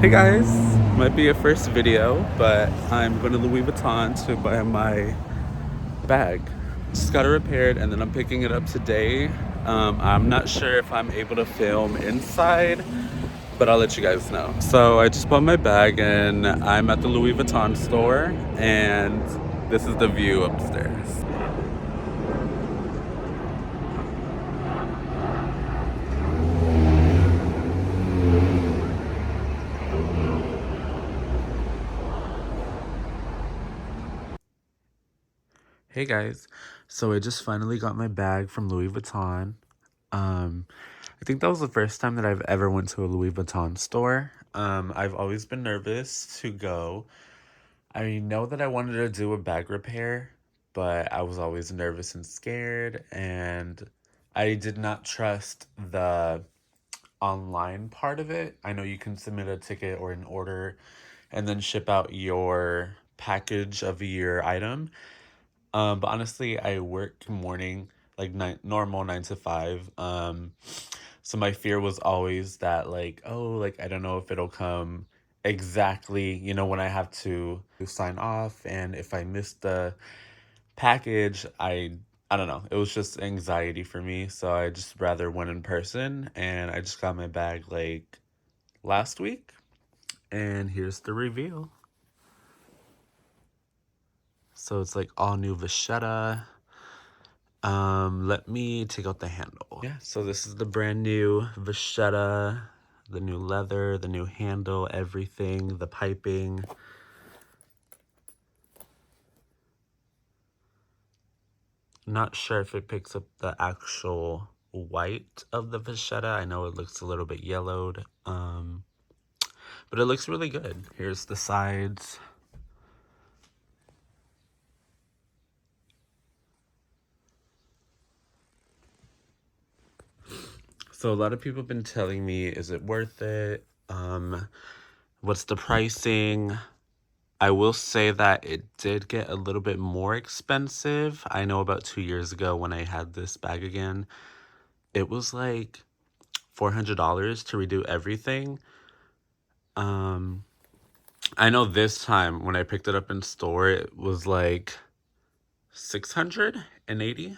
Hey guys, might be a first video, but I'm going to Louis Vuitton to buy my bag. Just got it repaired and then I'm picking it up today. I'm not sure if I'm able to film inside, but I'll let you guys know. So I just bought my bag and I'm at the Louis Vuitton store and this is the view upstairs. Hey guys, so I just finally got my bag from Louis Vuitton. Um, I think that was the first time that I've ever went to a Louis Vuitton store. I've always been nervous to go. I know that I wanted to do a bag repair, but I was always nervous and scared, and I did not trust the online part of it. I know you can submit a ticket or an order and then ship out your package of your item. But honestly, I work morning, like normal 9 to 5. So my fear was always that, like, oh, like I don't know if it'll come exactly, when I have to sign off, and if I miss the package, I don't know. It was just anxiety for me, so I just rather went in person, and I just got my bag like last week, and here's the reveal. So it's like all new vachetta. Let me take out the handle. Yeah, so this is the brand new vachetta, the new leather, the new handle, everything, the piping. Not sure if it picks up the actual white of the vachetta. I know it looks a little bit yellowed, but it looks really good. Here's the sides. So a lot of people have been telling me, is it worth it? What's the pricing? I will say that it did get a little bit more expensive. I know about 2 years ago when I had this bag again, it was like $400 to redo everything. I know this time when I picked it up in store, it was like 680.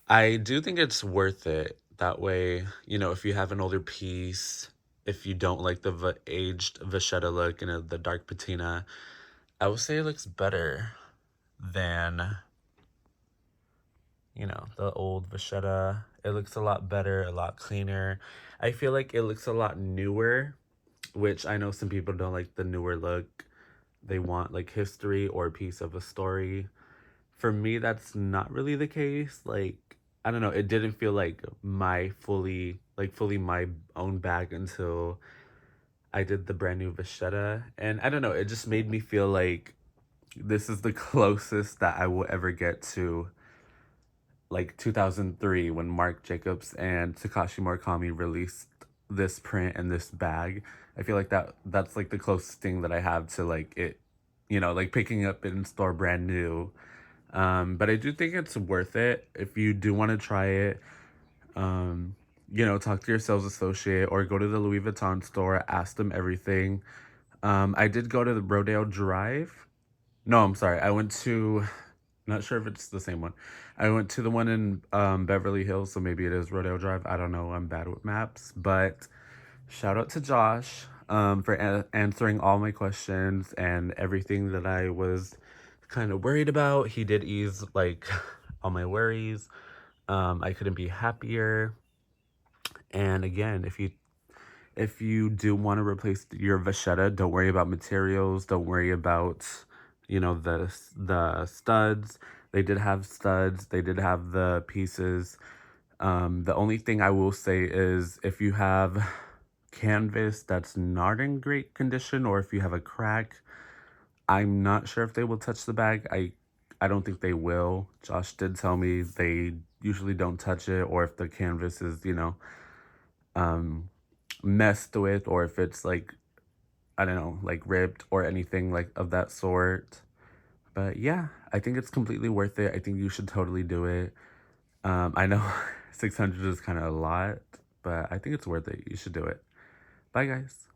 I do think it's worth it. That way, if you have an older piece, if you don't like the aged vachetta look and the dark patina, I would say it looks better than, the old vachetta. It looks a lot better, a lot cleaner. I feel like it looks a lot newer, which I know some people don't like the newer look. They want like history or a piece of a story. For me, that's not really the case. Like, I don't know, it didn't feel like fully my own bag until I did the brand new vachetta. And I don't know, it just made me feel like this is the closest that I will ever get to like 2003 when Marc Jacobs and Takashi Murakami released this print and this bag. I feel like that's like the closest thing that I have to like it, like picking up in store brand new. But I do think it's worth it if you do want to try it. Talk to your sales associate or go to the Louis Vuitton store, ask them everything. I did go to the Rodeo Drive. No, I'm sorry. I went to, not sure if it's the same one. I went to the one in Beverly Hills, so maybe it is Rodeo Drive. I don't know. I'm bad with maps. But shout out to Josh for answering all my questions and everything that I was kind of worried about. He did ease like all my worries. I couldn't be happier. And again, if you do want to replace your vachetta, don't worry about materials. Don't worry about, the studs. They did have studs. They did have the pieces. The only thing I will say is if you have canvas that's not in great condition or if you have a crack, I'm not sure if they will touch the bag. I don't think they will. Josh did tell me they usually don't touch it, or if the canvas is, messed with, or if it's like, I don't know, like ripped or anything like of that sort. But yeah, I think it's completely worth it. I think you should totally do it. I know 600 is kind of a lot, but I think it's worth it. You should do it. Bye, guys.